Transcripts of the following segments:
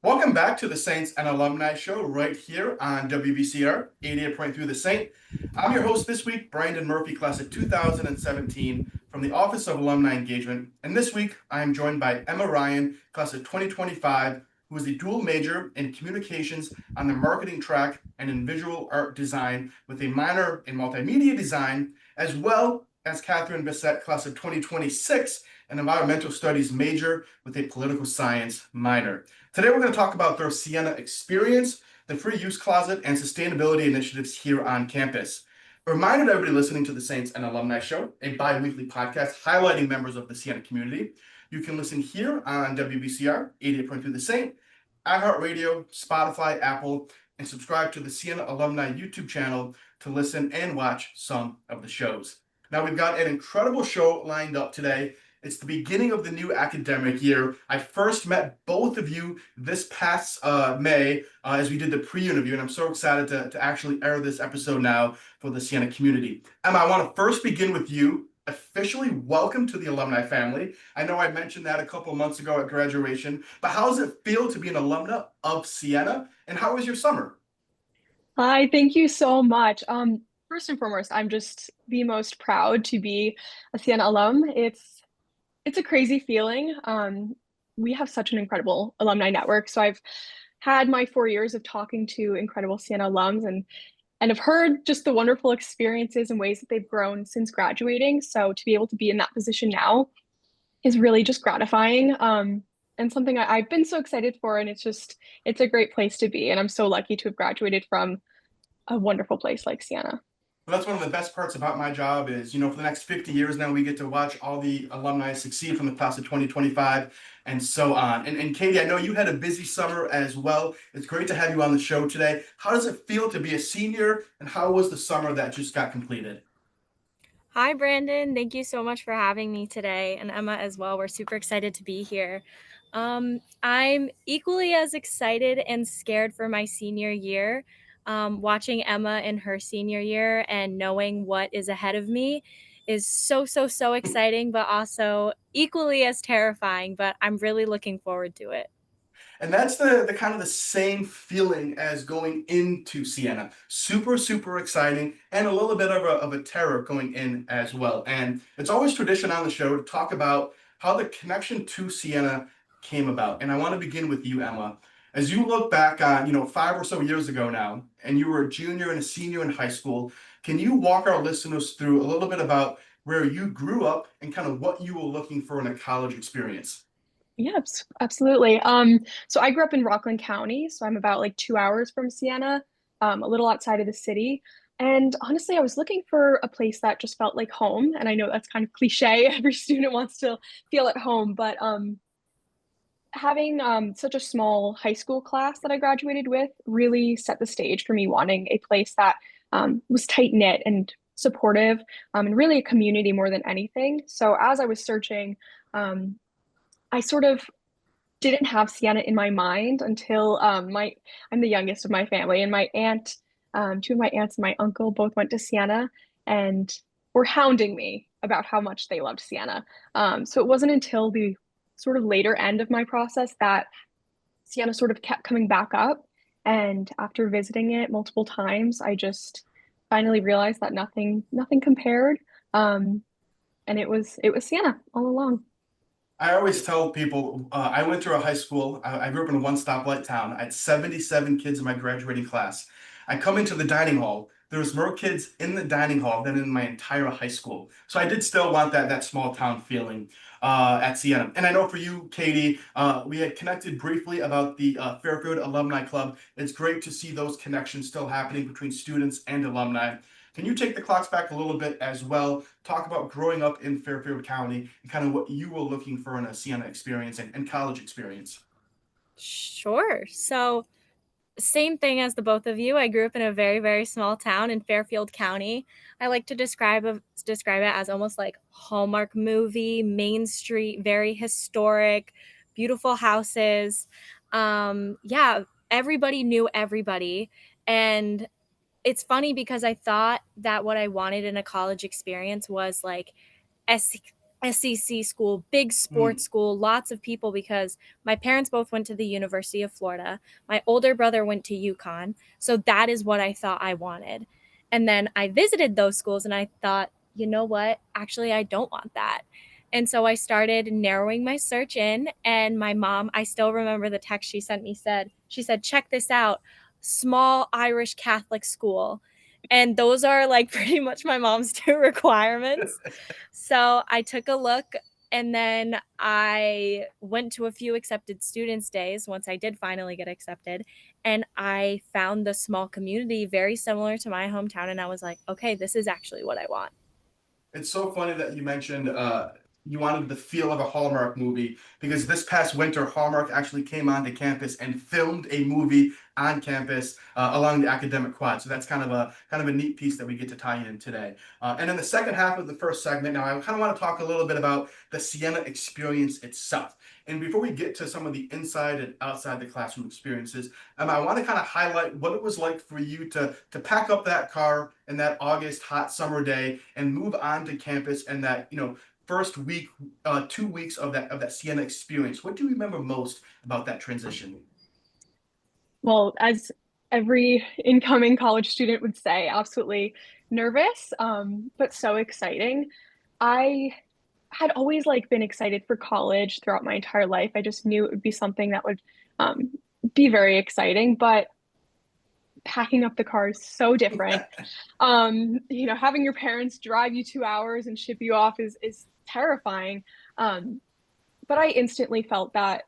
Welcome back to the Saints and Alumni Show right here on WBCR 88.3 The Saint. I'm your host this week, Brandon Murphy, class of 2017 from the Office of Alumni Engagement. And this week, I am joined by Emma Ryan, class of 2025, who is a dual major in communications on the marketing track and in visual art design with a minor in multimedia design, as well as Katherine Bisset, class of 2026, an environmental studies major with a political science minor. Today, we're going to talk about their Siena experience, the free use closet, and sustainability initiatives here on campus. A reminder to everybody listening to the Saints and Alumni Show, a bi-weekly podcast highlighting members of the Siena community. You can listen here on WBCR 88.3 The Saint, iHeartRadio, Spotify, Apple, and subscribe to the Siena Alumni YouTube channel to listen and watch some of the shows. Now, we've got an incredible show lined up today. It's the beginning of the new academic year. I first met both of you this past May as we did the pre-interview, and I'm so excited to actually air this episode now for the Siena community. Emma, I want to first begin with you. Officially welcome to the alumni family. I know I mentioned that a couple of months ago at graduation, but how does it feel to be an alumna of Siena, and how was your summer? Hi, thank you so much. First and foremost, I'm just the most proud to be a Siena alum. It's a crazy feeling. We have such an incredible alumni network. So I've had my 4 years of talking to incredible Siena alums and have heard just the wonderful experiences and ways that they've grown since graduating. So to be able to be in that position now is really just gratifying. And something I've been so excited for, and it's a great place to be. And I'm so lucky to have graduated from a wonderful place like Siena. Well, that's one of the best parts about my job is, for the next 50 years now, we get to watch all the alumni succeed from the class of 2025 and so on. And Katie, I know you had a busy summer as well. It's great to have you on the show today. How does it feel to be a senior, and how was the summer that just got completed? Hi, Brandon. Thank you so much for having me today, and Emma as well. We're super excited to be here. I'm equally as excited and scared for my senior year. Watching Emma in her senior year and knowing what is ahead of me is so exciting, but also equally as terrifying. But I'm really looking forward to it. And that's the kind of the same feeling as going into Siena. Super, super exciting, and a little bit of a terror going in as well. And it's always tradition on the show to talk about how the connection to Siena came about. And I want to begin with you, Emma. As you look back on, 5 or so years ago now, and you were a junior and a senior in high school, can you walk our listeners through a little bit about where you grew up and kind of what you were looking for in a college experience? Yeah, absolutely. So I grew up in Rockland County, so I'm about like 2 hours from Siena, a little outside of the city. And honestly, I was looking for a place that just felt like home. And I know that's kind of cliche. Every student wants to feel at home, but having such a small high school class that I graduated with really set the stage for me wanting a place that was tight knit and supportive, and really a community more than anything. So as I was searching, I sort of didn't have Siena in my mind until my I'm the youngest of my family, and my aunt, two of my aunts and my uncle both went to Siena and were hounding me about how much they loved Siena. So it wasn't until the sort of later end of my process that Siena sort of kept coming back up. And after visiting it multiple times, I just finally realized that nothing compared. And it was Siena all along. I always tell people I went to a high school. I grew up in a one stoplight town. I had 77 kids in my graduating class. I come into the dining hall. There was more kids in the dining hall than in my entire high school. So I did still want that small town feeling at Siena. And I know for you, Katie, we had connected briefly about the Fairfield Alumni Club. It's great to see those connections still happening between students and alumni. Can you take the clocks back a little bit as well? Talk about growing up in Fairfield County and kind of what you were looking for in a Siena experience and college experience. Sure. So, same thing as the both of you. I grew up in a very small town in Fairfield County. I like to describe it as almost like Hallmark movie, Main Street, very historic, beautiful houses. Yeah, everybody knew everybody, and it's funny because I thought that what I wanted in a college experience was like SEC school, big sports school, lots of people, because my parents both went to the University of Florida. My older brother went to UConn. So that is what I thought I wanted. And then I visited those schools and I thought, you know what? Actually, I don't want that. And so I started narrowing my search in, and my mom, I still remember the text she sent me, she said, check this out, small Irish Catholic school. And those are like pretty much my mom's two requirements. So I took a look, and then I went to a few accepted students days once I did finally get accepted, and I found the small community very similar to my hometown, and I was like, okay, this is actually what I want. It's so funny that you mentioned you wanted the feel of a Hallmark movie, because this past winter, Hallmark actually came onto campus and filmed a movie on campus along the academic quad. So that's kind of a neat piece that we get to tie in today. And in the second half of the first segment, now I kind of want to talk a little bit about the Siena experience itself. And before we get to some of the inside and outside the classroom experiences, I want to kind of highlight what it was like for you to pack up that car in that August hot summer day and move on to campus, and that, first week, 2 weeks of that Siena experience. What do you remember most about that transition? Well, as every incoming college student would say, absolutely nervous, but so exciting. I had always like been excited for college throughout my entire life. I just knew it would be something that would um, be very exciting, but packing up the car is so different. Having your parents drive you 2 hours and ship you off is terrifying. But I instantly felt that,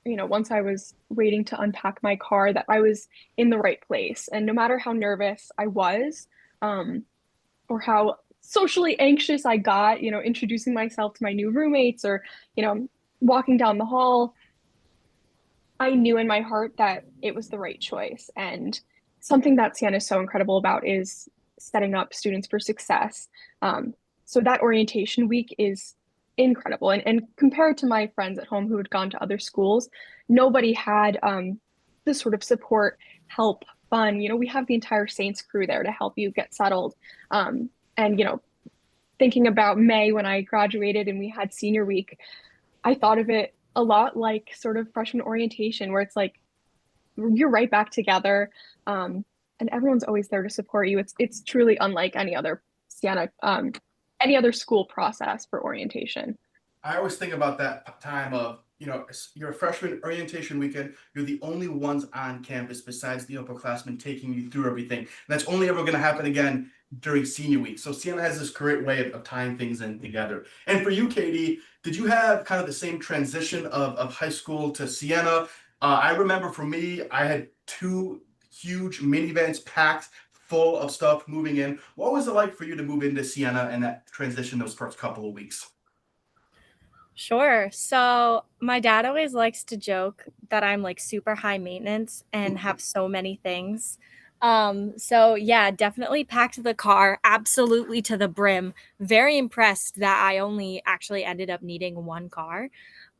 once I was waiting to unpack my car, that I was in the right place. And no matter how nervous I was, or how socially anxious I got, introducing myself to my new roommates, or, walking down the hall, I knew in my heart that it was the right choice. And something that Sienna is so incredible about is setting up students for success. So that orientation week is incredible. And compared to my friends at home who had gone to other schools, nobody had the sort of support, help, fun. We have the entire Saints crew there to help you get settled. And, thinking about May when I graduated and we had senior week, I thought of it a lot like sort of freshman orientation, where it's like you're right back together, and everyone's always there to support you. It's truly unlike any other Siena, any other school process for orientation. I always think about that time of, your freshman orientation weekend, you're the only ones on campus besides the upperclassmen taking you through everything. And that's only ever going to happen again during senior week. So Siena has this great way of tying things in together. And for you, Katie, did you have kind of the same transition of high school to Siena? I remember for me, I had two huge minivans packed full of stuff moving in. What was it like for you to move into Siena and that transition those first couple of weeks? Sure. So my dad always likes to joke that I'm like super high maintenance and have so many things. So yeah, definitely packed the car absolutely to the brim. Very impressed that I only actually ended up needing one car.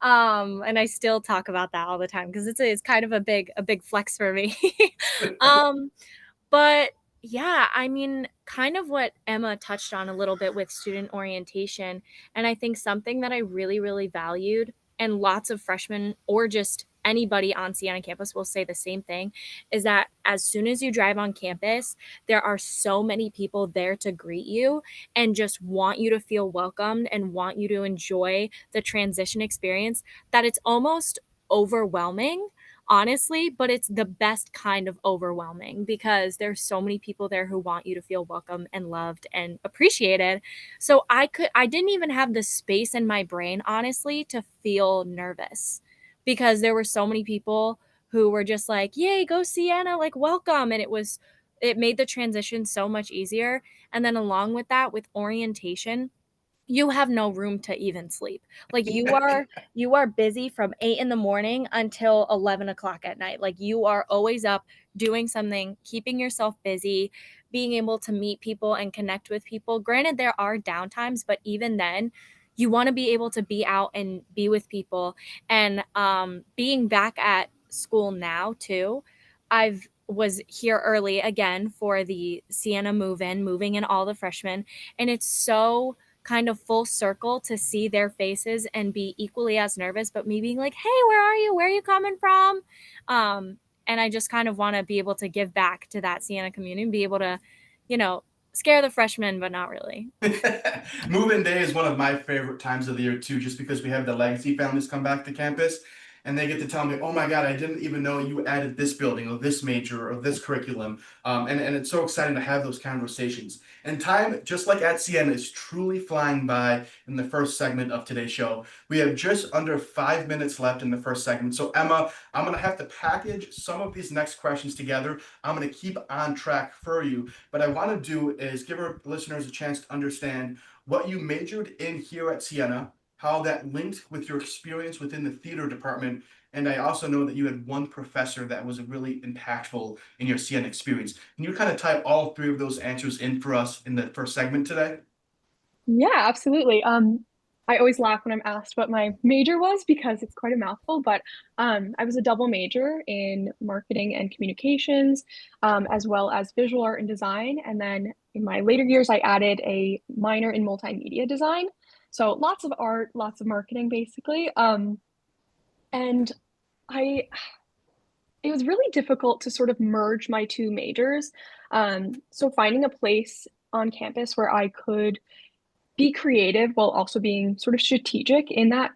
And I still talk about that all the time because it's kind of a big flex for me. um, but yeah, I mean, kind of what Emma touched on a little bit with student orientation. And I think something that I really, really valued, and lots of freshmen or just anybody on Siena campus will say the same thing, is that as soon as you drive on campus, there are so many people there to greet you and just want you to feel welcomed and want you to enjoy the transition experience, that it's almost overwhelming, honestly, but it's the best kind of overwhelming because there's so many people there who want you to feel welcome and loved and appreciated. So I didn't even have the space in my brain, honestly, to feel nervous because there were so many people who were just like, "Yay, go Sienna, like welcome." And it made the transition so much easier. And then along with that, with orientation, you have no room to even sleep. Like you are busy from 8 in the morning until 11 o'clock at night. Like you are always up doing something, keeping yourself busy, being able to meet people and connect with people. Granted, there are downtimes, but even then, you want to be able to be out and be with people. And being back at school now too, I've was here early again for the Siena moving in all the freshmen, and it's so kind of full circle to see their faces and be equally as nervous, but me being like, hey, where are you? Where are you coming from? And I just kind of want to be able to give back to that Siena community and be able to, scare the freshmen, but not really. Move-in day is one of my favorite times of the year too, just because we have the legacy families come back to campus and they get to tell me, oh my God, I didn't even know you added this building or this major or this curriculum. And it's so exciting to have those conversations. And time, just like at Siena, is truly flying by in the first segment of today's show. We have just under 5 minutes left in the first segment. So Emma, I'm gonna have to package some of these next questions together. I'm gonna keep on track for you. But I want to do is give our listeners a chance to understand what you majored in here at Siena, how that linked with your experience within the theater department. And I also know that you had one professor that was really impactful in your Siena experience. Can you kind of tie all three of those answers in for us in the first segment today? Yeah, absolutely. I always laugh when I'm asked what my major was because it's quite a mouthful, but I was a double major in marketing and communications, as well as visual art and design. And then in my later years, I added a minor in multimedia design. So lots of art, lots of marketing, basically. And I, it was really difficult to sort of merge my two majors. So finding a place on campus where I could be creative while also being sort of strategic in that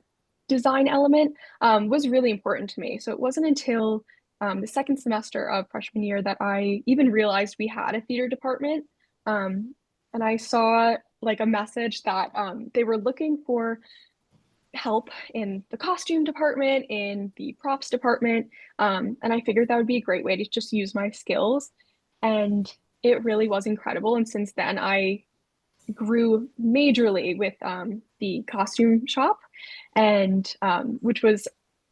design element was really important to me. So it wasn't until the second semester of freshman year that I even realized we had a theater department. And I saw like a message that they were looking for help in the costume department, in the props department. And I figured that would be a great way to just use my skills. And it really was incredible. And since then, I grew majorly with the costume shop, and which was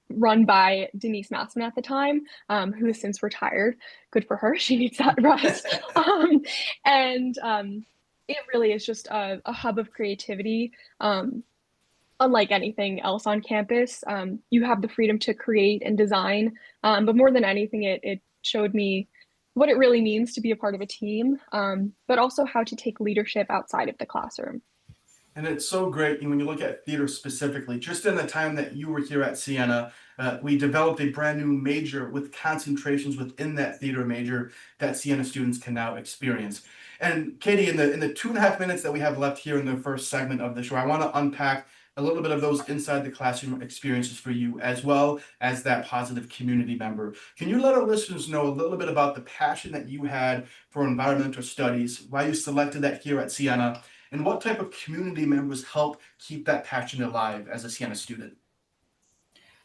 run by Denise Massman at the time, who has since retired. Good for her. She needs that rest. And it really is just a hub of creativity. Unlike anything else on campus, you have the freedom to create and design. But more than anything, it showed me what it really means to be a part of a team, but also how to take leadership outside of the classroom. And it's so great when you look at theater specifically. Just in the time that you were here at Siena, we developed a brand new major with concentrations within that theater major that Siena students can now experience. And Katie, in the 2.5 minutes that we have left here in the first segment of the show, I want to unpack a little bit of those inside the classroom experiences for you, as well as that positive community member. Can you let our listeners know a little bit about the passion that you had for environmental studies, why you selected that here at Siena, and what type of community members help keep that passion alive as a Siena student?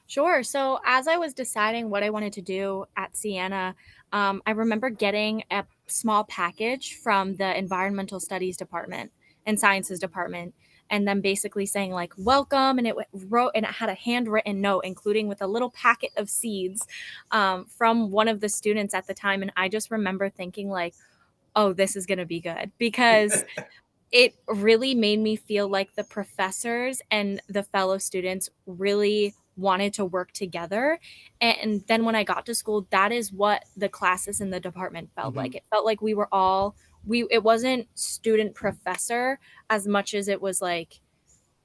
Sure. So, as I was deciding what I wanted to do at Siena, I remember getting a small package from the environmental studies department and sciences department, and then basically saying like "welcome," and wrote and it had a handwritten note, including with a little packet of seeds from one of the students at the time, and I just remember thinking like, "Oh, this is gonna be good," because it really made me feel like the professors and the fellow students really wanted to work together. And then when I got to school, that is what the classes in the department felt like. Mhm. It felt like we were all we it wasn't student professor as much as it was like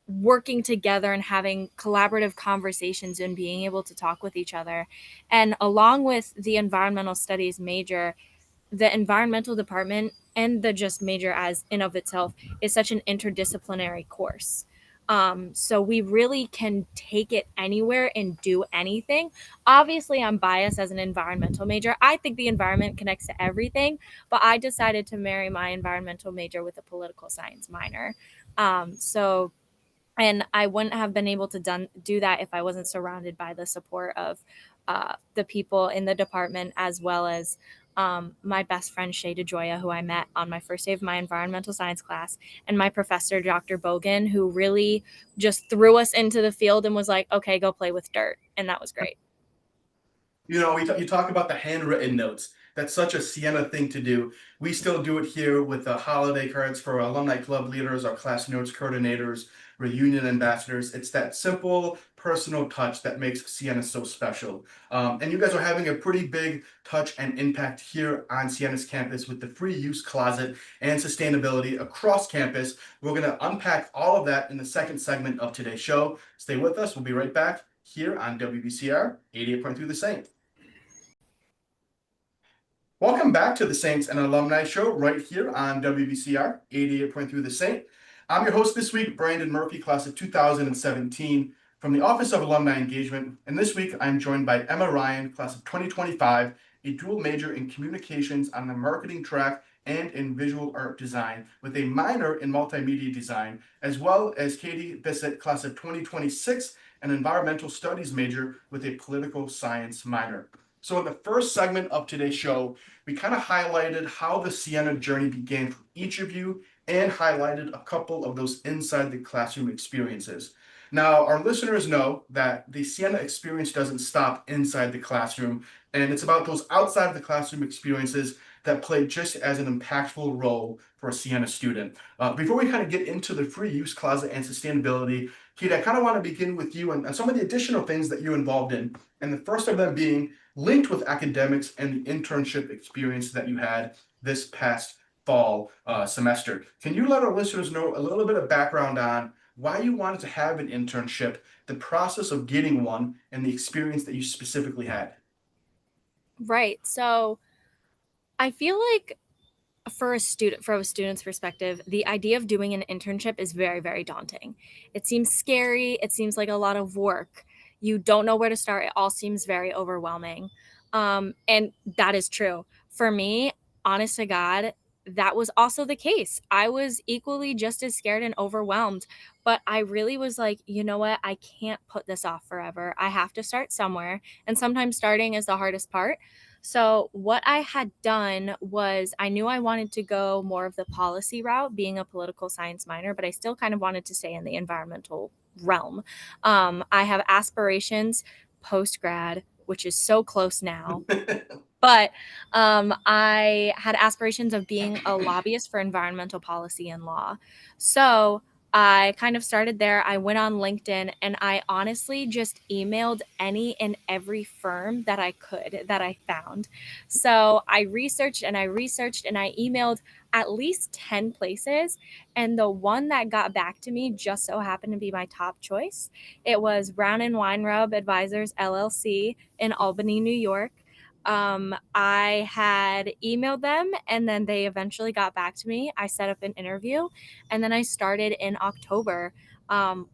working together and having collaborative conversations and being able to talk with each other. And along with the environmental studies major, the environmental department and the just major as in of itself is such an interdisciplinary course. So we really can take it anywhere and do anything. Obviously, I'm biased as an environmental major. I think the environment connects to everything, but I decided to marry my environmental major with a political science minor. So and I wouldn't have been able to do that if I wasn't surrounded by the support of the people in the department, as well as my best friend Shay DeJoya, who I met on my first day of my environmental science class, and my professor Dr. Bogan, who really just threw us into the field and was like, "Okay, go play with dirt," and that was great. You talk about the handwritten notes. That's such a Siena thing to do. We still do it here with the holiday cards for alumni club leaders, our class notes coordinators, reunion ambassadors. It's that simple, personal touch that makes Siena so special. And you guys are having a pretty big touch and impact here on Siena's campus with the free use closet and sustainability across campus. We're going to unpack all of that in the second segment of today's show. Stay with us. We'll be right back here on WBCR 88.3 The Saint. Welcome back to the Saints and Alumni Show right here on WBCR 88.3 The Saint. I'm your host this week, Brandon Murphy, class of 2017 from the Office of Alumni Engagement. And this week I'm joined by Emma Ryan, class of 2025, a dual major in communications on the marketing track and in visual art design with a minor in multimedia design, as well as Katie Bisset, class of 2026, an environmental studies major with a political science minor. So in the first segment of today's show, we kind of highlighted how the Siena journey began for each of you and highlighted a couple of those inside the classroom experiences. Now, our listeners know that the Siena experience doesn't stop inside the classroom, and it's about those outside the classroom experiences that play just as an impactful role for a Siena student. Before we kind of get into the free use closet and sustainability, Kate, I kind of want to begin with you and some of the additional things that you're involved in, and the first of them being linked with academics and the internship experience that you had this past fall semester. Can you let our listeners know a little bit of background on why you wanted to have an internship, the process of getting one, and the experience that you specifically had? Right. So I feel like for a student's perspective, the idea of doing an internship is very, very daunting. It seems scary. It seems like a lot of work. You don't know where to start. It all seems very overwhelming. And that is true. For me, honest to God, that was also the case. I was equally just as scared and overwhelmed, but I really was like, you know what? I can't put this off forever. I have to start somewhere. And sometimes starting is the hardest part. So, what I had done was I knew I wanted to go more of the policy route, being a political science minor, but I still kind of wanted to stay in the environmental realm. I have aspirations post grad, which is so close now. But I had aspirations of being a lobbyist for environmental policy and law. So I kind of started there. I went on LinkedIn and I honestly just emailed any and every firm that I could that I found. So I researched and I researched and I emailed at least 10 places. And the one that got back to me just so happened to be my top choice. It was Brown and Weinrub Advisors LLC in Albany, New York. I had emailed them and then they eventually got back to me. I set up an interview and then I started in October,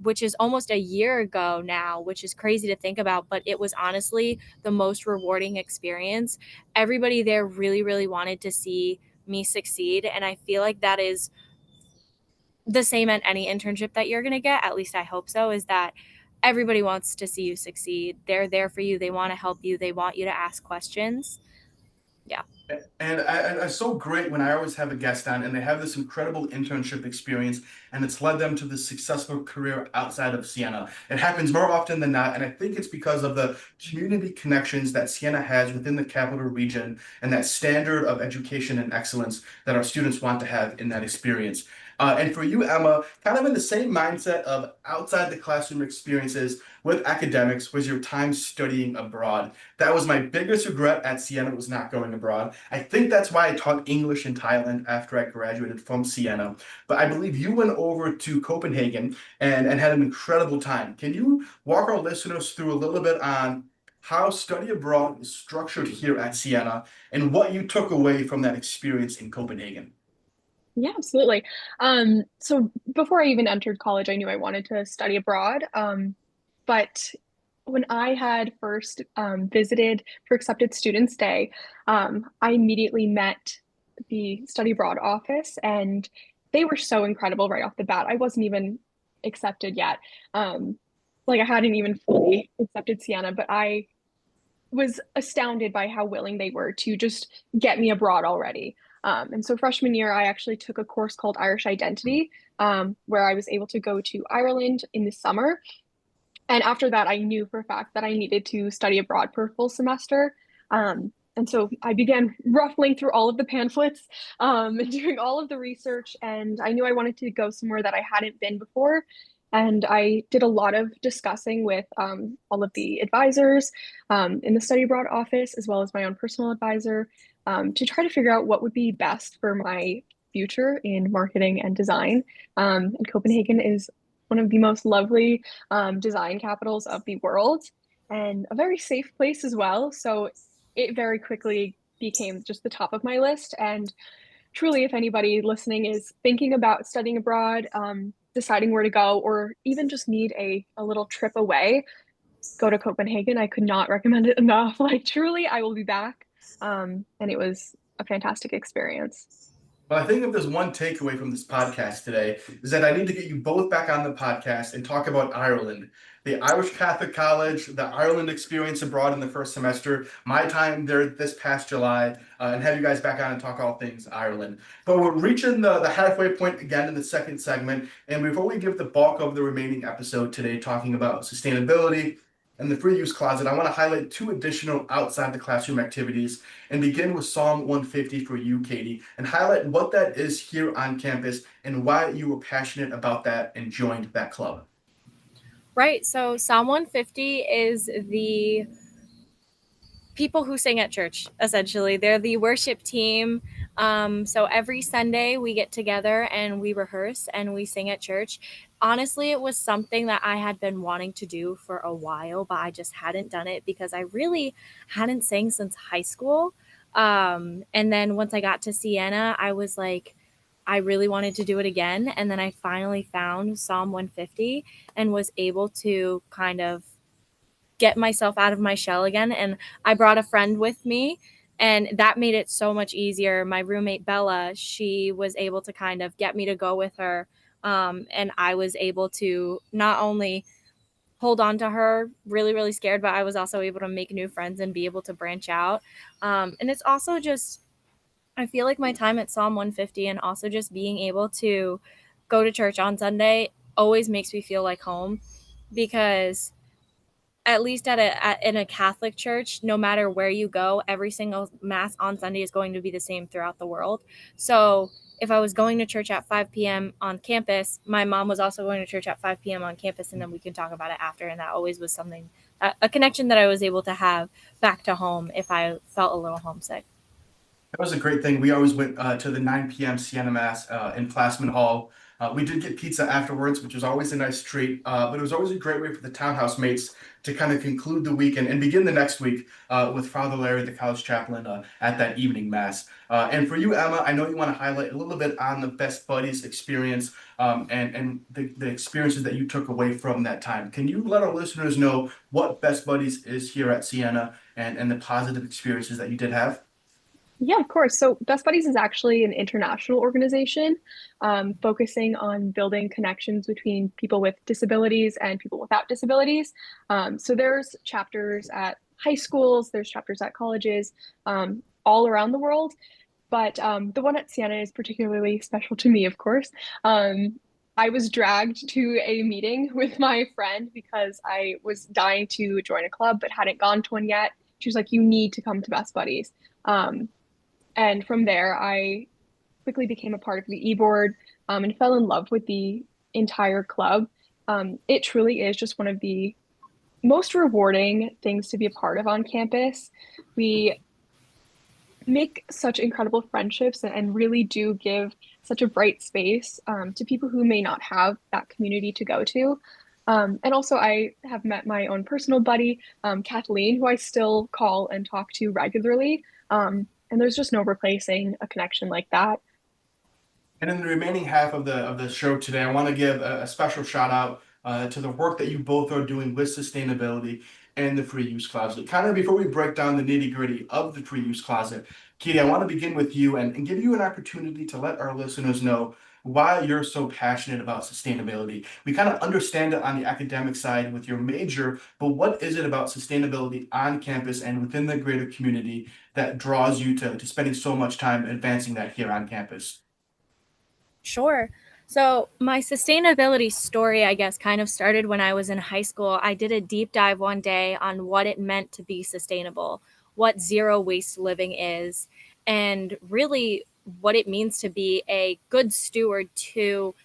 which is almost a year ago now, which is crazy to think about, but it was honestly the most rewarding experience. Everybody there really, really wanted to see me succeed. And I feel like that is the same at any internship that you're going to get. At least I hope so, is that everybody wants to see you succeed. They're there for you. They want to help you. They want you to ask questions. Yeah. And it's so great when I always have a guest on and they have this incredible internship experience and it's led them to this successful career outside of Siena. It happens more often than not, and I think it's because of the community connections that Siena has within the capital region and that standard of education and excellence that our students want to have in that experience. And for you, Emma, kind of in the same mindset of outside the classroom experiences with academics was your time studying abroad. That was my biggest regret at Siena, was not going abroad. I think that's why I taught English in Thailand after I graduated from Siena. But I believe you went over to Copenhagen and had an incredible time. Can you walk our listeners through a little bit on how study abroad is structured here at Siena and what you took away from that experience in Copenhagen? Yeah, absolutely. So before I even entered college, I knew I wanted to study abroad. But when I had first visited for Accepted Students Day, I immediately met the study abroad office, and they were so incredible right off the bat. I wasn't even accepted yet. Like I hadn't even fully accepted Siena, but I was astounded by how willing they were to just get me abroad already. And so freshman year, I actually took a course called Irish Identity, where I was able to go to Ireland in the summer. And after that, I knew for a fact that I needed to study abroad for a full semester. And so I began ruffling through all of the pamphlets, and doing all of the research. And I knew I wanted to go somewhere that I hadn't been before. And I did a lot of discussing with all of the advisors in the study abroad office, as well as my own personal advisor, to try to figure out what would be best for my future in marketing and design. And Copenhagen is one of the most lovely design capitals of the world and a very safe place as well. So it very quickly became just the top of my list. And truly, if anybody listening is thinking about studying abroad, deciding where to go, or even just need a little trip away, go to Copenhagen. I could not recommend it enough. Like, truly, I will be back. And it was a fantastic experience. Well, I think if there's one takeaway from this podcast today, is that I need to get you both back on the podcast and talk about Ireland, the Irish Catholic College, the Ireland experience abroad in the first semester, my time there this past July, and have you guys back on and talk all things Ireland. But we're reaching the halfway point again in the second segment. And before we give the bulk of the remaining episode today talking about sustainability and the free use closet, I want to highlight two additional outside the classroom activities and begin with Psalm 150 for you, Katie, and highlight what that is here on campus and why you were passionate about that and joined that club. Right. So Psalm 150 is the people who sing at church, essentially. They're the worship team. So every Sunday we get together and we rehearse and we sing at church. Honestly, it was something that I had been wanting to do for a while, but I just hadn't done it because I really hadn't sang since high school. And then once I got to Siena, I was like, I really wanted to do it again. And then I finally found Psalm 150 and was able to kind of get myself out of my shell again. And I brought a friend with me, and that made it so much easier. My roommate Bella, she was able to kind of get me to go with her. And I was able to not only hold on to her, really, really scared, but I was also able to make new friends and be able to branch out. And it's also just, I feel like my time at Psalm 150 and also just being able to go to church on Sunday always makes me feel like home, because at least in a Catholic church, no matter where you go, every single mass on Sunday is going to be the same throughout the world. So if I was going to church at 5 p.m. on campus, my mom was also going to church at 5 p.m. on campus, and then we can talk about it after. And that always was something, a connection that I was able to have back to home if I felt a little homesick. That was a great thing. We always went to the 9 p.m. Siena Mass in Plassman Hall. We did get pizza afterwards, which was always a nice treat, but it was always a great way for the townhouse mates to kind of conclude the week and begin the next week with Father Larry, the college chaplain, at that evening Mass. And for you, Emma, I know you want to highlight a little bit on the Best Buddies experience and the experiences that you took away from that time. Can you let our listeners know what Best Buddies is here at Siena and the positive experiences that you did have? Yeah, of course. So Best Buddies is actually an international organization focusing on building connections between people with disabilities and people without disabilities. So there's chapters at high schools, there's chapters at colleges, all around the world. But the one at Siena is particularly special to me, of course. I was dragged to a meeting with my friend because I was dying to join a club but hadn't gone to one yet. She was like, "You need to come to Best Buddies." And from there, I quickly became a part of the e-board and fell in love with the entire club. It truly is just one of the most rewarding things to be a part of on campus. We make such incredible friendships and really do give such a bright space to people who may not have that community to go to. And also, I have met my own personal buddy, Kathleen, who I still call and talk to regularly. And there's just no replacing a connection like that. And in the remaining half of the show today, I want to give a special shout out to the work that you both are doing with sustainability and the free use closet. Kind of before we break down the nitty gritty of the free use closet, Katie, I want to begin with you and give you an opportunity to let our listeners know why you're so passionate about sustainability. We kind of understand it on the academic side with your major, but what is it about sustainability on campus and within the greater community that draws you to spending so much time advancing that here on campus? Sure. So, my sustainability story, I guess, kind of started when I was in high school. I did a deep dive one day on what it meant to be sustainable, what zero waste living is, and really what it means to be a good steward to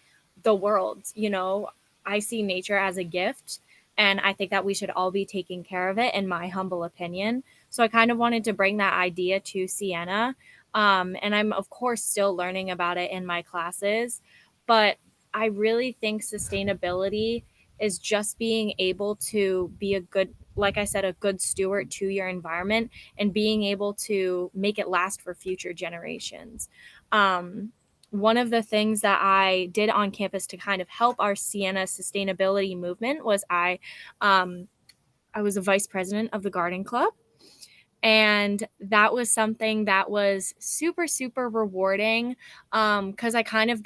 the world. You know, I see nature as a gift, and I think that we should all be taking care of it, in my humble opinion. So I kind of wanted to bring that idea to Siena. And I'm, of course, still learning about it in my classes. But I really think sustainability is just being able to be a good, like I said, a good steward to your environment and being able to make it last for future generations. One of the things that I did on campus to kind of help our Siena sustainability movement was I was a vice president of the garden club. And that was something that was super, super rewarding, because I kind of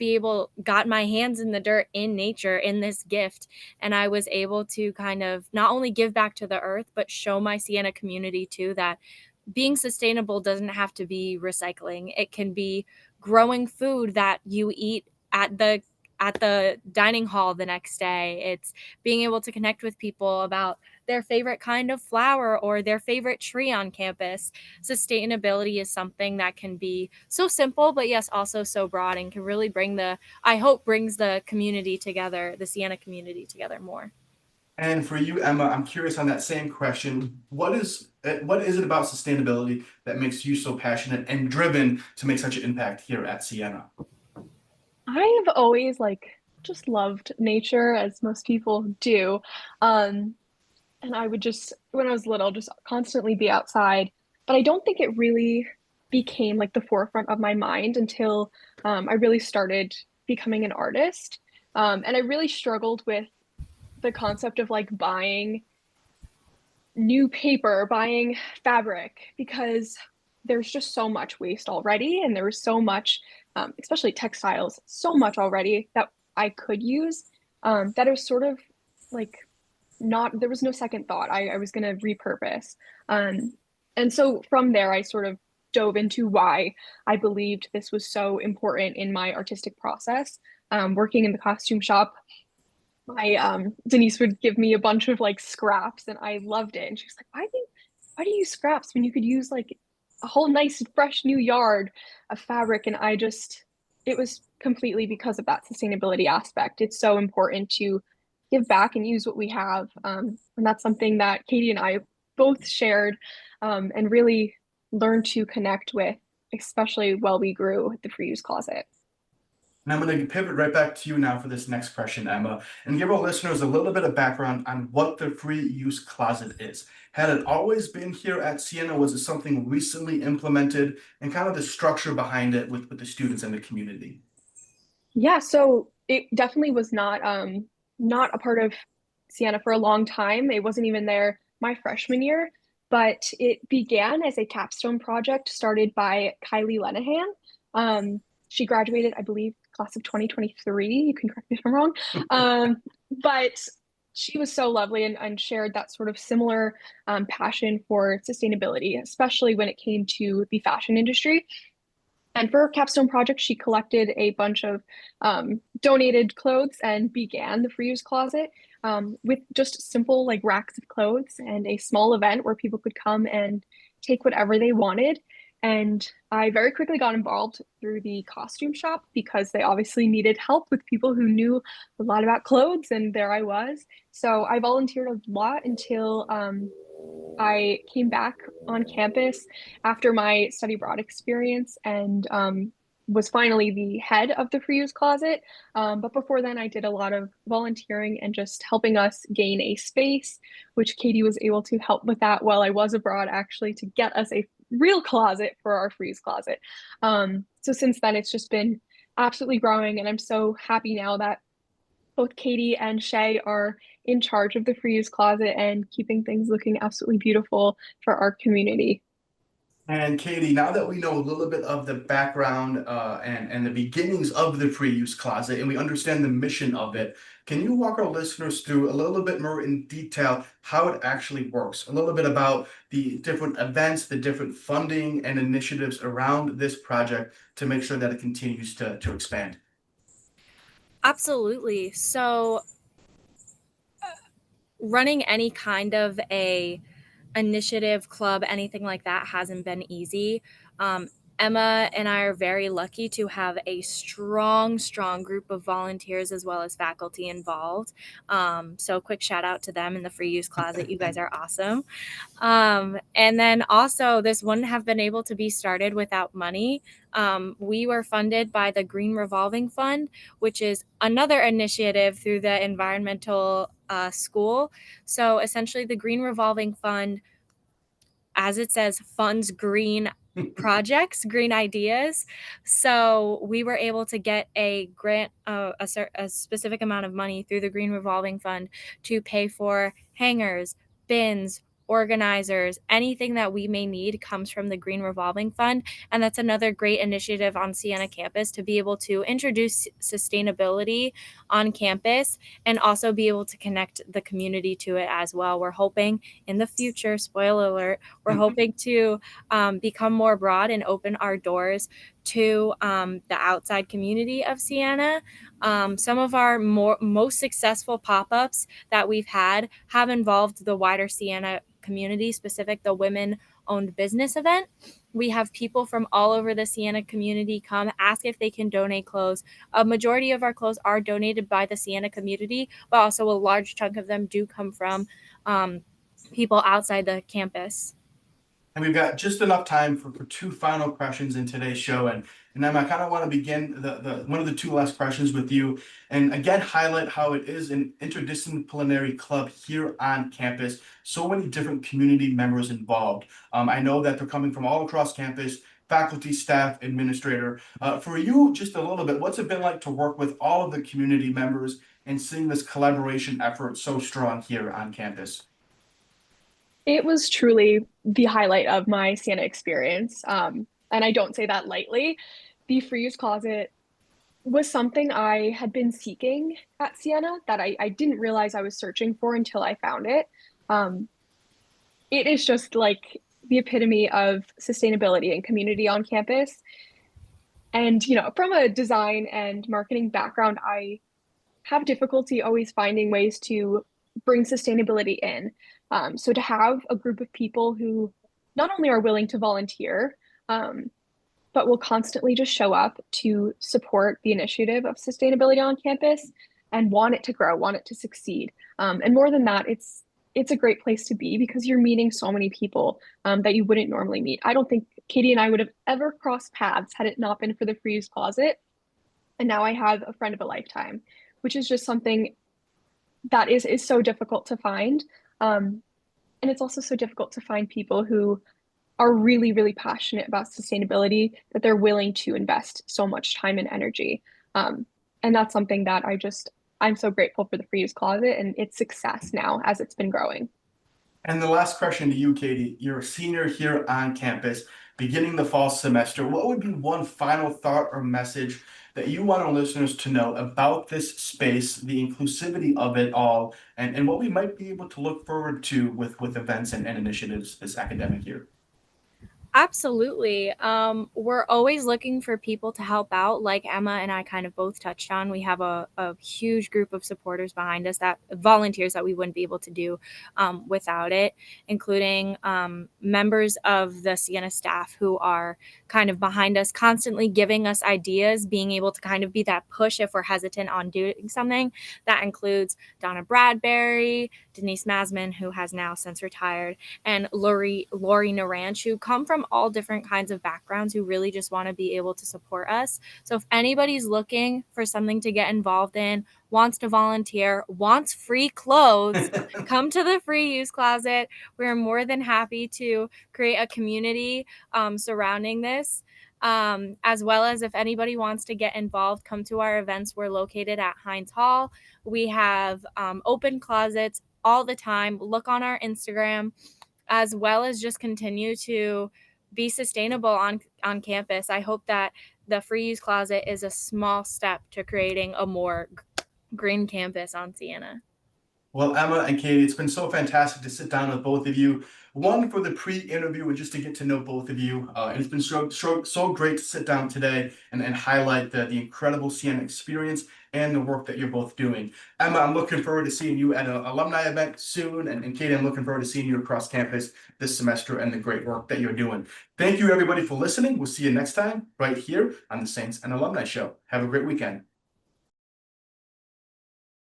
got my hands in the dirt in nature in this gift. And I was able to kind of not only give back to the earth, but show my Siena community too that being sustainable doesn't have to be recycling. It can be growing food that you eat at the dining hall the next day. It's being able to connect with people about their favorite kind of flower or their favorite tree on campus. Sustainability is something that can be so simple, but yes, also so broad, and can really I hope brings the community together, the Siena community together more. And for you, Emma, I'm curious on that same question. What is it about sustainability that makes you so passionate and driven to make such an impact here at Siena? I have always just loved nature, as most people do. Um, and I would just, when I was little, just constantly be outside. But I don't think it really became like the forefront of my mind until I really started becoming an artist. And I really struggled with the concept of like buying new paper, buying fabric, because there's just so much waste already. And there was so much, especially textiles, so much already that I could use, that it was sort of like not, there was no second thought. I was going to repurpose. And so from there, I sort of dove into why I believed this was so important in my artistic process. Working in the costume shop, my Denise would give me a bunch of like scraps and I loved it. And she was like, why do you use scraps when you could use like a whole nice fresh new yard of fabric? And it was completely because of that sustainability aspect. It's so important to give back and use what we have. And that's something that Katie and I both shared, and really learned to connect with, especially while we grew the free use closet. And I'm going to pivot right back to you now for this next question, Emma, and give our listeners a little bit of background on what the free use closet is. Had it always been here at Siena? Was it something recently implemented, and kind of the structure behind it with the students and the community? Yeah, so it definitely was not a part of Siena for a long time. It wasn't even there my freshman year, but it began as a capstone project started by Kylie Lenahan. She graduated, I believe, class of 2023. You can correct me if I'm wrong. But she was so lovely and shared that sort of similar passion for sustainability, especially when it came to the fashion industry. And for her capstone project, she collected a bunch of donated clothes and began the free use closet, with just simple like racks of clothes and a small event where people could come and take whatever they wanted. And I very quickly got involved through the costume shop because they obviously needed help with people who knew a lot about clothes, and there I was. So I volunteered a lot until I came back on campus after my study abroad experience and was finally the head of the free use closet. But before then, I did a lot of volunteering and just helping us gain a space, which Katie was able to help with that while I was abroad, actually, to get us a real closet for our free use closet. So since then, it's just been absolutely growing, and I'm so happy now that both Katie and Shay are in charge of the free use closet and keeping things looking absolutely beautiful for our community. And Katie, now that we know a little bit of the background and the beginnings of the free use closet, and we understand the mission of it, can you walk our listeners through a little bit more in detail how it actually works? A little bit about the different events, the different funding and initiatives around this project to make sure that it continues to expand. Absolutely. So running any kind of a initiative, club, anything like that hasn't been easy. Emma and I are very lucky to have a strong group of volunteers as well as faculty involved. So quick shout out to them in the free use closet. You guys are awesome. And then also, this wouldn't have been able to be started without money. We were funded by the Green Revolving Fund, which is another initiative through the environmental school. So essentially, the Green Revolving Fund, as it says, funds green projects, green ideas. So we were able to get a grant, a specific amount of money through the Green Revolving Fund to pay for hangers, bins, organizers, anything that we may need comes from the Green Revolving Fund. And that's another great initiative on Siena campus to be able to introduce sustainability on campus and also be able to connect the community to it as well. We're hoping in the future, spoiler alert, we're hoping to become more broad and open our doors to the outside community of Siena. Some of our most successful pop-ups that we've had have involved the wider Siena community, specific the women-owned business event. We have people from all over the Siena community come ask if they can donate clothes. A majority of our clothes are donated by the Siena community, but also a large chunk of them do come from people outside the campus. And we've got just enough time for two final questions in today's show. And Emma, I kind of want to begin the one of the two last questions with you, and again highlight how it is an interdisciplinary club here on campus. So many different community members involved. I know that they're coming from all across campus, faculty, staff, administrator. For you, just a little bit, what's it been like to work with all of the community members and seeing this collaboration effort so strong here on campus? It was truly the highlight of my Siena experience. And I don't say that lightly. The free use closet was something I had been seeking at Siena that I didn't realize I was searching for until I found it. Um, it is just like the epitome of sustainability and community on campus. And, from a design and marketing background, I have difficulty always finding ways to bring sustainability in. So to have a group of people who not only are willing to volunteer, but will constantly just show up to support the initiative of sustainability on campus and want it to grow, want it to succeed. And more than that, it's a great place to be because you're meeting so many people that you wouldn't normally meet. I don't think Katie and I would have ever crossed paths had it not been for the free use closet. And now I have a friend of a lifetime, which is just something that is so difficult to find. And it's also so difficult to find people who are really, really passionate about sustainability, that they're willing to invest so much time and energy. And that's something that I'm so grateful for the free use closet and its success now as it's been growing. And the last question to you, Katie. You're a senior here on campus, beginning the fall semester. What would be one final thought or message that you want our listeners to know about this space, the inclusivity of it all, and what we might be able to look forward to with events and initiatives this academic year? Absolutely. We're always looking for people to help out. Like Emma and I kind of both touched on, we have a huge group of supporters behind us, that volunteers that we wouldn't be able to do without it, including members of the Siena staff who are kind of behind us, constantly giving us ideas, being able to kind of be that push if we're hesitant on doing something. That includes Donna Bradbury, Denise Masman, who has now since retired, and Lori Naranch, who come from all different kinds of backgrounds, who really just want to be able to support us. So if anybody's looking for something to get involved in, wants to volunteer, wants free clothes, come to the free use closet. We're more than happy to create a community surrounding this. As well as if anybody wants to get involved, come to our events. We're located at Heinz Hall. We have open closets all the time. Look on our Instagram, as well as just continue to be sustainable on campus. I hope that the free use closet is a small step to creating a more green campus on Siena. Well, Emma and Katie, it's been so fantastic to sit down with both of you. One for the pre-interview and just to get to know both of you. And it's been so great to sit down today and highlight the incredible Sienna experience and the work that you're both doing. Emma, I'm looking forward to seeing you at an alumni event soon. And Katie, I'm looking forward to seeing you across campus this semester and the great work that you're doing. Thank you, everybody, for listening. We'll see you next time right here on the Saints and Alumni Show. Have a great weekend.